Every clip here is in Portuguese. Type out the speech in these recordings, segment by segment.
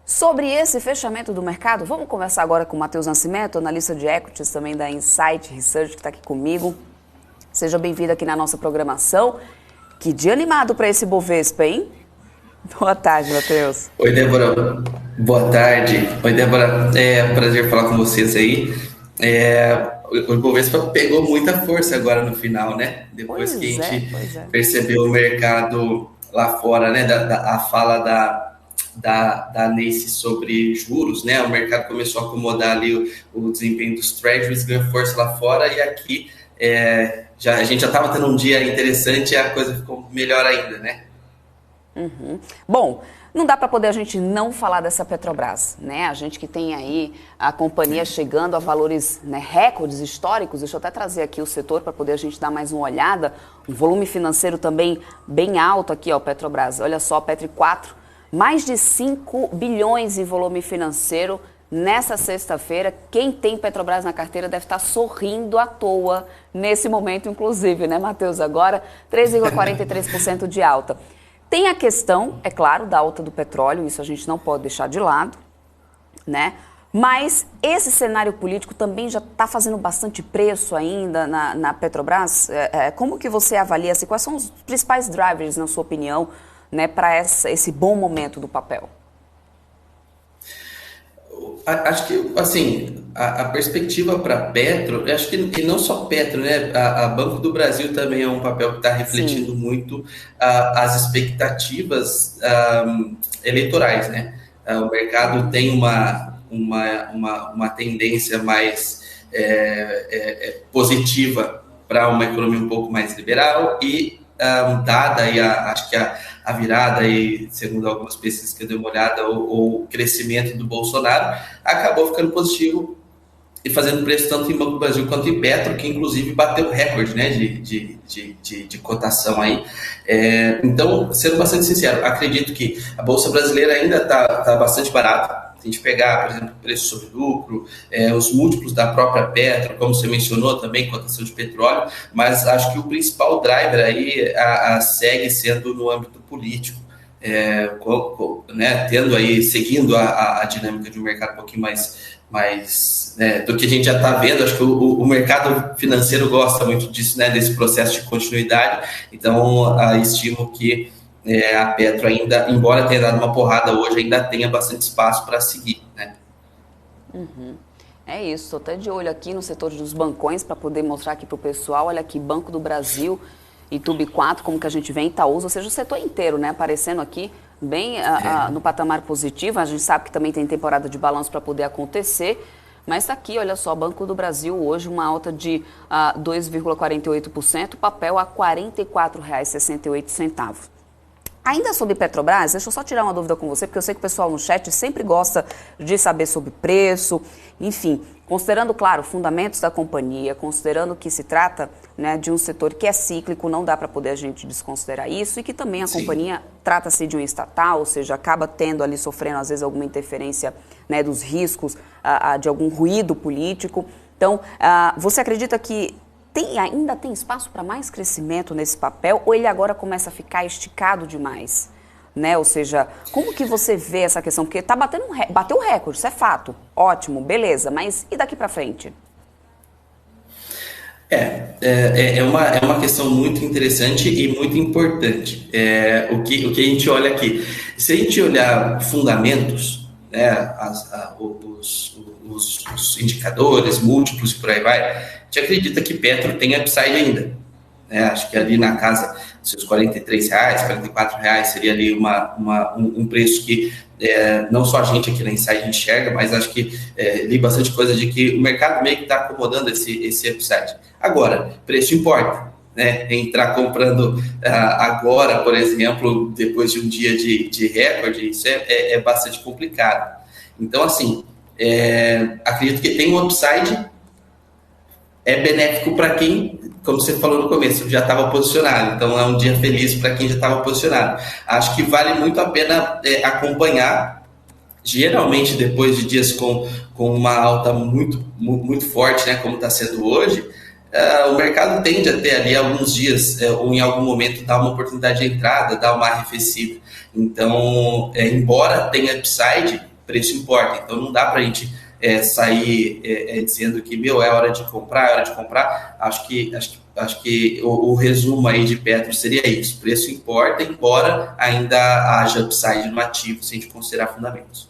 Sobre esse fechamento do mercado, vamos conversar agora com o Matheus Nascimento, analista de equities também da Insight Research, que está aqui comigo. Seja bem-vindo aqui na nossa programação. Que dia animado para esse Bovespa, hein? Boa tarde, Matheus. Oi, Débora. Boa tarde. Oi, Débora. É um prazer falar com vocês aí. O Ibovespa pegou muita força agora no final, né? Depois que a gente percebeu o mercado lá fora, né? A fala da Nancy sobre juros, né? O mercado começou a acomodar ali o desempenho dos treasuries, ganhou força lá fora e aqui a gente já estava tendo um dia interessante e a coisa ficou melhor ainda, né? Uhum. Bom, não dá para poder a gente não falar dessa Petrobras, né? A gente que tem aí a companhia chegando a valores, né, recordes históricos. Deixa eu até trazer aqui o setor para poder a gente dar mais uma olhada. Um volume financeiro também bem alto aqui, ó, Petrobras. Olha só, Petri 4, mais de 5 bilhões em volume financeiro nessa sexta-feira. Quem tem Petrobras na carteira deve estar sorrindo à toa nesse momento, inclusive, né, Matheus? Agora, 3,43% de alta. Tem a questão, é claro, da alta do petróleo, isso a gente não pode deixar de lado, né? Mas esse cenário político também já está fazendo bastante preço ainda na Petrobras. Como que você avalia, assim, quais são os principais drivers, na sua opinião, né, para esse bom momento do papel? Acho que, assim, a perspectiva para Petro, acho que não só Petro, né? A Banco do Brasil também é um papel que está refletindo muito as expectativas eleitorais, né? O mercado tem uma tendência mais positiva para uma economia um pouco mais liberal e dada aí acho que a virada aí, segundo algumas pesquisas que eu dei uma olhada, o crescimento do Bolsonaro acabou ficando positivo e fazendo preço tanto em Banco do Brasil quanto em Petro, que inclusive bateu recorde, né, de cotação aí. Então, sendo bastante sincero, acredito que a Bolsa Brasileira ainda está bastante barata. Se a gente pegar, por exemplo, o preço sobre lucro, os múltiplos da própria Petro, como você mencionou também, cotação de petróleo, mas acho que o principal driver aí segue sendo no âmbito político, né, seguindo a dinâmica de um mercado um pouquinho mais do que a gente já está vendo. Acho que o mercado financeiro gosta muito disso, né, desse processo de continuidade. Então, estimo que a Petro ainda, embora tenha dado uma porrada hoje, ainda tenha bastante espaço para seguir, né? Uhum. É isso, estou até de olho aqui no setor dos bancões para poder mostrar aqui para o pessoal. Olha aqui, Banco do Brasil, Itube 4, como que a gente vê em Itaúsa, ou seja, o setor inteiro, né, aparecendo aqui bem no patamar positivo. A gente sabe que também tem temporada de balanço para poder acontecer, mas está aqui, olha só, Banco do Brasil hoje uma alta de 2,48%, papel a R$ 44,68. Ainda sobre Petrobras, deixa eu só tirar uma dúvida com você, porque eu sei que o pessoal no chat sempre gosta de saber sobre preço, enfim, considerando, claro, fundamentos da companhia, considerando que se trata, né, de um setor que é cíclico, não dá para poder a gente desconsiderar isso, e que também a companhia trata-se de um estatal, ou seja, acaba tendo ali, sofrendo às vezes alguma interferência, né, dos riscos, de algum ruído político. Então, você acredita que ainda tem espaço para mais crescimento nesse papel, ou ele agora começa a ficar esticado demais? Né? Ou seja, como que você vê essa questão? Porque bateu o recorde, isso é fato. Ótimo, beleza, mas e daqui para frente? É uma questão muito interessante e muito importante. O que a gente olha aqui, se a gente olhar fundamentos, né, os indicadores, múltiplos e por aí vai, a gente acredita que Petro tem upside ainda. Né? Acho que ali na casa dos seus R$ 43, R$ 44 seria ali um preço que não só a gente aqui na Insight enxerga, mas acho que li bastante coisa de que o mercado meio que está acomodando esse upside. Agora, preço importa. Né? Entrar comprando agora, por exemplo, depois de um dia de recorde, isso é bastante complicado. Então, assim, acredito que tem um upside, benéfico para quem, como você falou no começo, já estava posicionado. Então, é um dia feliz para quem já estava posicionado. Acho que vale muito a pena acompanhar, geralmente depois de dias com uma alta muito, muito forte, né, como está sendo hoje. O mercado tende a ter ali alguns dias, ou em algum momento, dar uma oportunidade de entrada, dar uma arrefecida. Então, embora tenha upside, preço importa. Então não dá para a gente sair dizendo que, é hora de comprar, é hora de comprar. Acho que o resumo aí de Petro seria isso: preço importa, embora ainda haja upside no ativo, se a gente considerar fundamentos.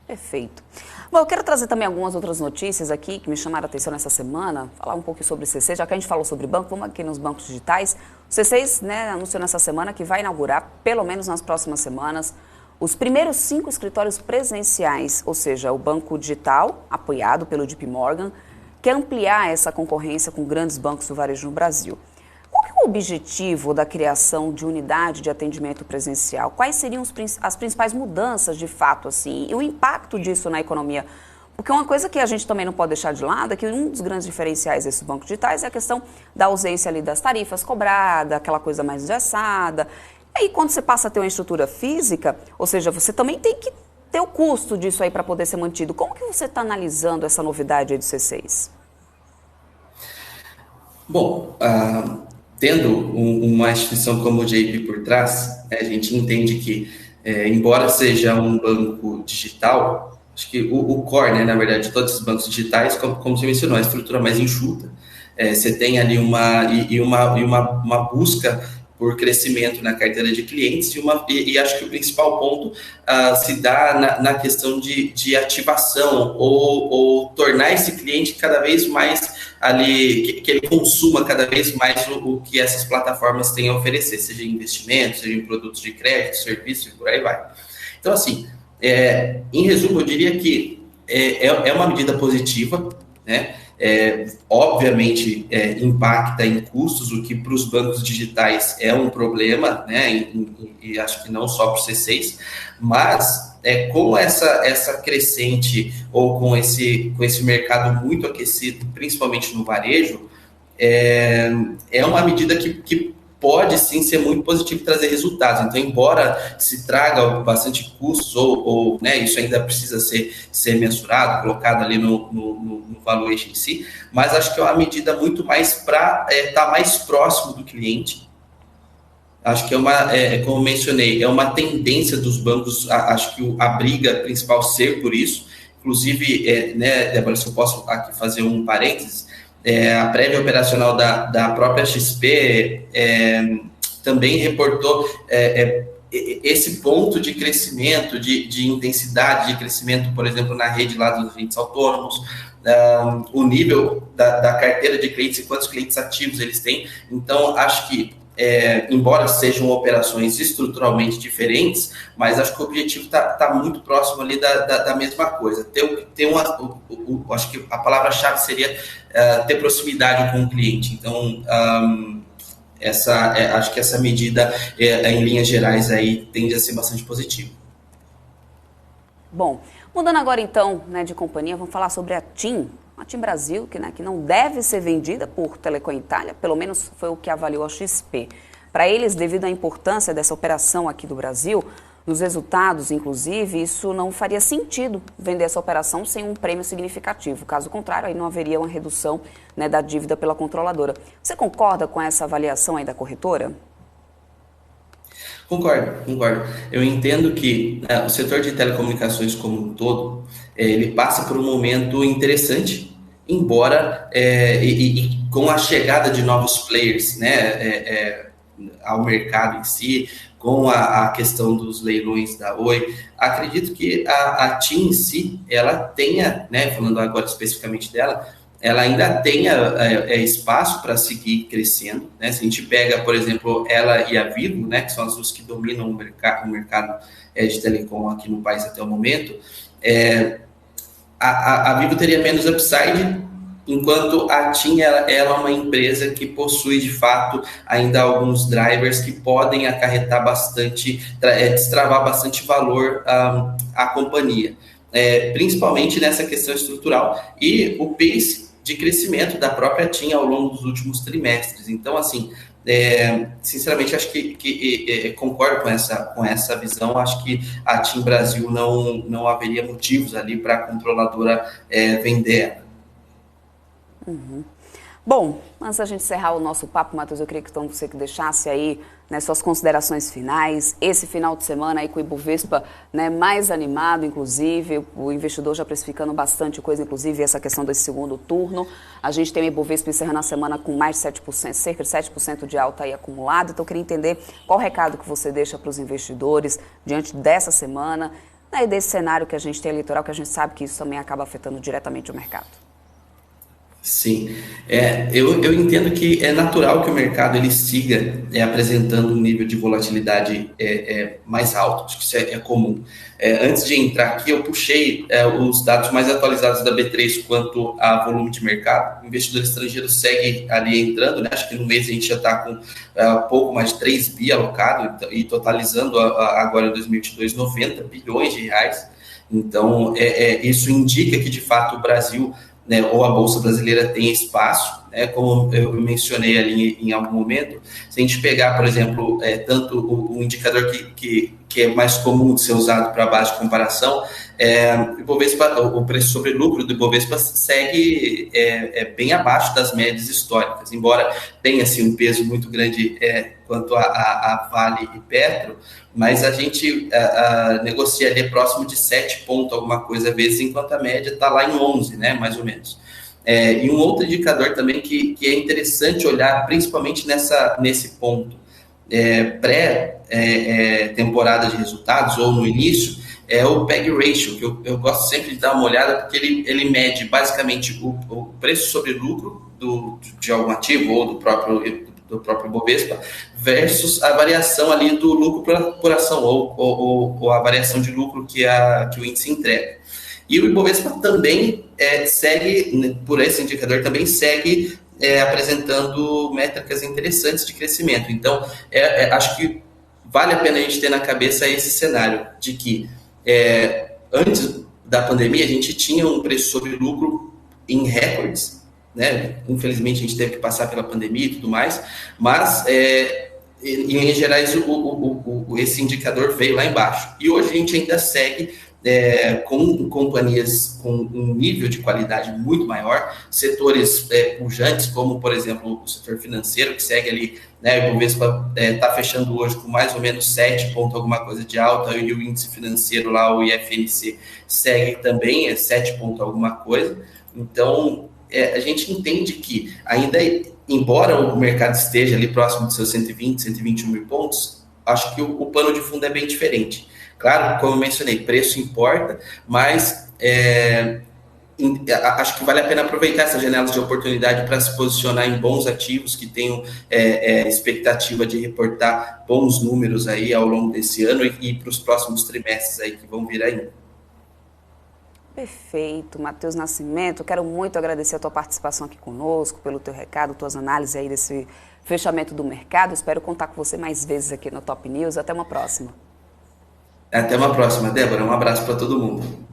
Perfeito. Bom, eu quero trazer também algumas outras notícias aqui que me chamaram a atenção nessa semana, falar um pouco sobre o C6, já que a gente falou sobre banco, vamos aqui nos bancos digitais. O C6, né, anunciou nessa semana que vai inaugurar, pelo menos nas próximas semanas, os primeiros 5 escritórios presenciais, ou seja, o banco digital, apoiado pelo JP Morgan, quer ampliar essa concorrência com grandes bancos do varejo no Brasil. Qual que é o objetivo da criação de unidade de atendimento presencial? Quais seriam as principais mudanças de fato, assim, e o impacto disso na economia? Porque uma coisa que a gente também não pode deixar de lado é que um dos grandes diferenciais desses bancos digitais é a questão da ausência ali das tarifas cobradas, aquela coisa mais engessada. E aí, quando você passa a ter uma estrutura física, ou seja, você também tem que ter o custo disso aí para poder ser mantido. Como que você está analisando essa novidade aí do C6? Bom, tendo uma instituição como o JP por trás, a gente entende que, embora seja um banco digital, acho que o core, né, na verdade, de todos esses bancos digitais, como você mencionou, a estrutura mais enxuta. Você tem ali uma busca por crescimento na carteira de clientes e acho que o principal ponto se dá na questão de ativação ou tornar esse cliente cada vez mais ali, que ele consuma cada vez mais o que essas plataformas têm a oferecer, seja em investimentos, seja em produtos de crédito, serviços e por aí vai. Então, assim, em resumo, eu diria que é uma medida positiva, né? Obviamente impacta em custos, o que para os bancos digitais é um problema, né? E acho que não só para o C6, mas com essa crescente ou com esse mercado muito aquecido, principalmente no varejo, é uma medida que pode sim ser muito positivo e trazer resultados. Então, embora se traga bastante custos, ou né, isso ainda precisa ser mensurado, colocado ali no valuation em si, mas acho que é uma medida muito mais para estar mais próximo do cliente. Acho que como mencionei, é uma tendência dos bancos, acho que a briga principal ser por isso. Inclusive, né, Débora, se eu posso aqui fazer um parênteses, a prévia operacional da própria XP também reportou esse ponto de crescimento, de intensidade de crescimento, por exemplo, na rede lá dos agentes autônomos, o nível da carteira de clientes e quantos clientes ativos eles têm. Então, acho que, embora sejam operações estruturalmente diferentes, mas acho que o objetivo está muito próximo ali da mesma coisa. Acho que a palavra-chave seria ter proximidade com o cliente. Então, acho que essa medida, em linhas gerais, aí, tende a ser bastante positiva. Bom, mudando agora então, né, de companhia, vamos falar sobre a TIM. A TIM Brasil, que não deve ser vendida por Telecom Itália, pelo menos foi o que avaliou a XP. Para eles, devido à importância dessa operação aqui do Brasil, nos resultados, inclusive, isso não faria sentido vender essa operação sem um prêmio significativo. Caso contrário, aí não haveria uma redução, né, da dívida pela controladora. Você concorda com essa avaliação aí da corretora? Concordo. Eu entendo que o setor de telecomunicações como um todo, ele passa por um momento interessante, embora e com a chegada de novos players, né, ao mercado em si, com a questão dos leilões da Oi, acredito que a TIM em si, ela tenha, né, falando agora especificamente dela, ela ainda tenha espaço para seguir crescendo, né? Se a gente pega, por exemplo, ela e a Vivo, né, que são as duas que dominam o mercado de telecom aqui no país até o momento, a Vivo teria menos upside, enquanto a TIM ela é uma empresa que possui, de fato, ainda alguns drivers que podem acarretar bastante, destravar bastante valor à companhia. Principalmente nessa questão estrutural e o pace de crescimento da própria TIM ao longo dos últimos trimestres. Então, assim, sinceramente, acho que concordo com essa visão. Acho que a TIM Brasil não haveria motivos ali para a controladora vender ela. Uhum. Bom, antes da gente encerrar o nosso papo, Matheus, eu queria que então você que deixasse aí, né, suas considerações finais. Esse final de semana aí com o Ibovespa, né, mais animado, inclusive, o investidor já precificando bastante coisa, inclusive essa questão desse segundo turno. A gente tem o Ibovespa encerrando a semana com mais de 7%, cerca de 7% de alta aí acumulado. Então eu queria entender qual o recado que você deixa para os investidores diante dessa semana, né, e desse cenário que a gente tem eleitoral, que a gente sabe que isso também acaba afetando diretamente o mercado. Sim, eu entendo que é natural que o mercado ele siga apresentando um nível de volatilidade mais alto, acho que isso é comum. Antes de entrar aqui, eu puxei os dados mais atualizados da B3 quanto a volume de mercado. O investidor estrangeiro segue ali entrando, né? Acho que no mês a gente já está com pouco mais de 3 bi alocado e totalizando agora em 2022 90 bilhões de reais. Então, isso indica que de fato o Brasil, né, ou a Bolsa Brasileira tem espaço, né, como eu mencionei ali em algum momento. Se a gente pegar, por exemplo, tanto o indicador que é mais comum de ser usado para base de comparação, o preço sobre lucro do Ibovespa segue bem abaixo das médias históricas, embora tenha assim, um peso muito grande quanto a Vale e Petro, mas a gente negocia ali próximo de 7 pontos alguma coisa vezes, enquanto a média está lá em 11, né, mais ou menos. E um outro indicador também que é interessante olhar, principalmente nesse ponto pré-temporada de resultados ou no início, é o PEG Ratio, que eu gosto sempre de dar uma olhada, porque ele mede basicamente o preço sobre lucro de algum ativo ou do próprio Bovespa versus a variação ali do lucro por ação ou a variação de lucro que o índice entrega. E o Ibovespa também segue, por esse indicador, também segue apresentando métricas interessantes de crescimento. Então, acho que vale a pena a gente ter na cabeça esse cenário de que antes da pandemia a gente tinha um preço sobre lucro em recordes, né? Infelizmente a gente teve que passar pela pandemia e tudo mais, mas em geral esse indicador veio lá embaixo. E hoje a gente ainda segue com companhias com um nível de qualidade muito maior, setores pujantes, como, por exemplo, o setor financeiro, que segue ali, né, o Ibovespa está fechando hoje com mais ou menos 7 pontos alguma coisa de alta, e o índice financeiro lá, o IFNC, segue também 7 pontos alguma coisa. Então, a gente entende que ainda, embora o mercado esteja ali próximo dos seus 120, 121 mil pontos, acho que o pano de fundo é bem diferente. Claro, como eu mencionei, preço importa, mas acho que vale a pena aproveitar essas janelas de oportunidade para se posicionar em bons ativos que tenham expectativa de reportar bons números aí ao longo desse ano e para os próximos trimestres aí que vão vir ainda. Perfeito, Matheus Nascimento, quero muito agradecer a tua participação aqui conosco, pelo teu recado, tuas análises aí desse fechamento do mercado. Espero contar com você mais vezes aqui no Top News. Até uma próxima. Até uma próxima, Débora. Um abraço para todo mundo.